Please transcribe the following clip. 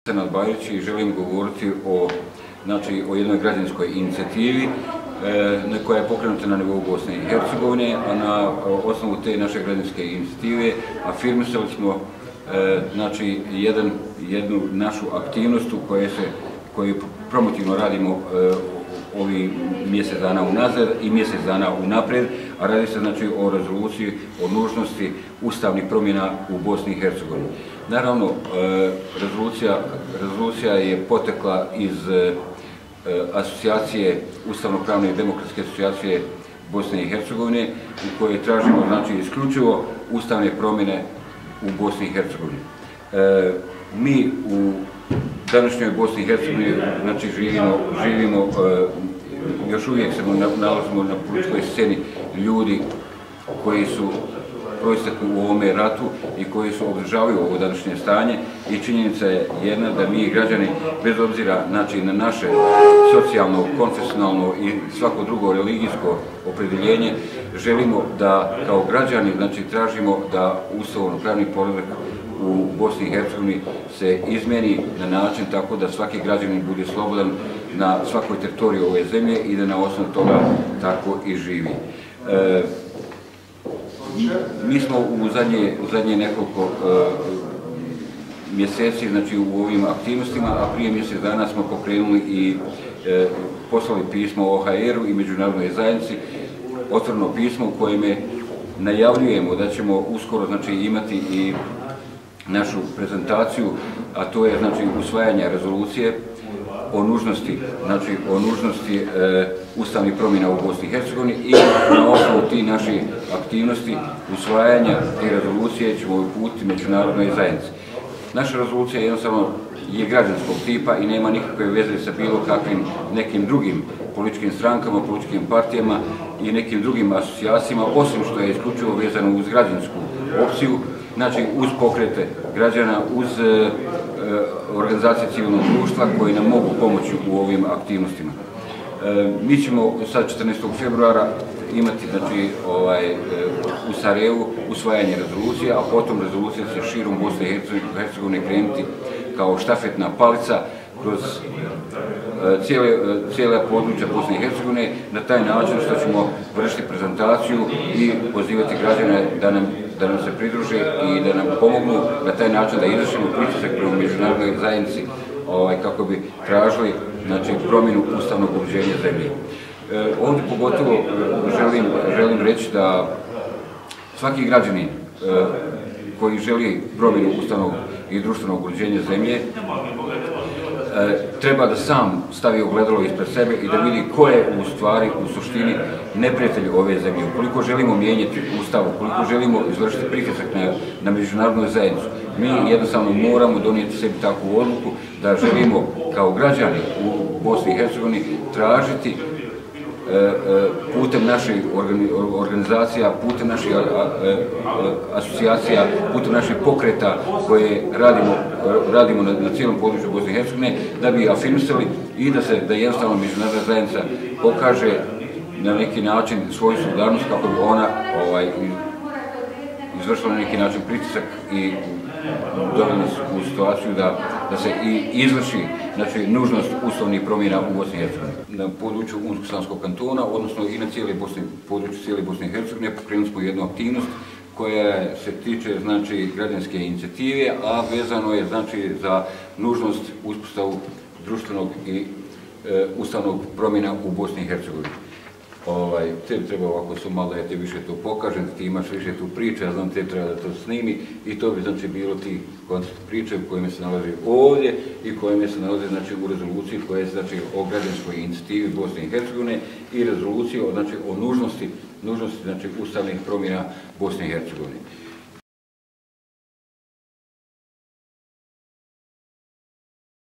Senad Bajić i želim govoriti o jednoj građanskoj inicijativi koja je pokrenuta na nivou Bosne i Hercegovine, a na osnovu te naše građanske inicijative afirmisali smo jednu našu aktivnost koju promotivno radimo ovih mjesec dana unazad i mjesec dana unaprijed, a radi se o rezoluciji o nužnosti ustavnih promjena u Bosni i Hercegovini. Naravno, rezolucija je potekla iz asocijacije, ustavno-pravne i demokratske asocijacije Bosne i Hercegovine, u kojoj tražimo isključivo ustavne promjene u Bosni i Hercegovini. Mi u današnjoj Bosni i Hercegovini živimo, još uvijek se nalazimo na političkoj sceni ljudi koji su proistekli u ovome ratu i koji su održavaju ovo današnje stanje, i činjenica je jedna da mi građani, bez obzira na naše socijalno, konfesionalno i svako drugo religijsko opredjeljenje, želimo da kao građani tražimo da ustavno-pravni poredak u Bosni i Hercegovini se izmjeni na način tako da svaki građanin bude slobodan na svakoj teritoriji ove zemlje i da na osnovu toga tako i živi. Mi smo u zadnje nekoliko mjeseci u ovim aktivnostima, a prije mjesec dana smo pokrenuli i poslali pismo OHR-u i međunarodnoj zajednici, otvoreno pismo u kojem najavljujemo da ćemo uskoro imati i našu prezentaciju, a to je usvajanje rezolucije o nužnosti ustavnih promjena u Bosni i Hercegovini, i na osnovu tih naših aktivnosti usvajanja te rezolucije ćemo uputiti međunarodnoj zajednici. Naša rezolucija jednostavno je građanskog tipa i nema nikakve veze sa bilo kakvim nekim drugim političkim strankama, političkim partijama i nekim drugim asocijacijama, osim što je isključivo vezano uz građansku opciju, uz pokrete građana, uz organizacije civilnog društva koji nam mogu pomoći u ovim aktivnostima. Mi ćemo sad 14. februara imati u Sarajevu usvajanje rezolucije, a potom rezolucija će širom Bosne i Hercegovine krenuti kao štafetna palica kroz cijela područja Bosne i Hercegovine, na taj način što ćemo vršiti prezentaciju i pozivati građane da nam se pridruže i da nam pomognu na taj način da izvršimo pritisak prema međunarodnoj zajednici kako bi tražili promjenu ustavnog uređenja zemlje. Ovdje pogotovo želim reći da svaki građanin koji želi promjenu ustavnog i društvenog uređenja zemlje treba da sam stavi ogledalo ispred sebe i da vidi ko je u suštini neprijatelj ove zemlje. Ukoliko želimo mijenjati ustav, ukoliko želimo izvršiti pritisak na međunarodnu zajednicu, mi jednostavno moramo donijeti sebi takvu odluku da želimo kao građani u Bosni i Hercegovini tražiti putem naših organizacija, putem naših asocijacija, putem naših pokreta koje radimo na cijelom području Bosne i Hercegovine, da bi afirmisali i da jednostavno međunarodna zajednica pokaže na neki način svoju solidarnost kako bi ona izvršila na neki način pritisak i doveli u situaciju da se i izvrši nužnost ustavnih promjena u Bosni i Hercegovini. Na području Unsko-Sanskog kantona, odnosno i na području cijele Bosne i Hercegovine, pokrenuli smo jednu aktivnost koja se tiče građanske inicijative, a vezano je za nužnost uspostavu društvenog i ustavnog promjena u Bosni i Hercegovini. Tebi treba ovako su malo da ja te više to pokažem, ti imaš više tu priče, ja znam tebi treba da to snimi, i to bi bilo ti koncept priče u kojima se nalazi ovdje i kojima se nalazi u rezoluciji koja je o građanskoj inicijativi Bosne i Hercegovine i rezoluciji o nužnosti ustavnih promjena Bosne i Hercegovine.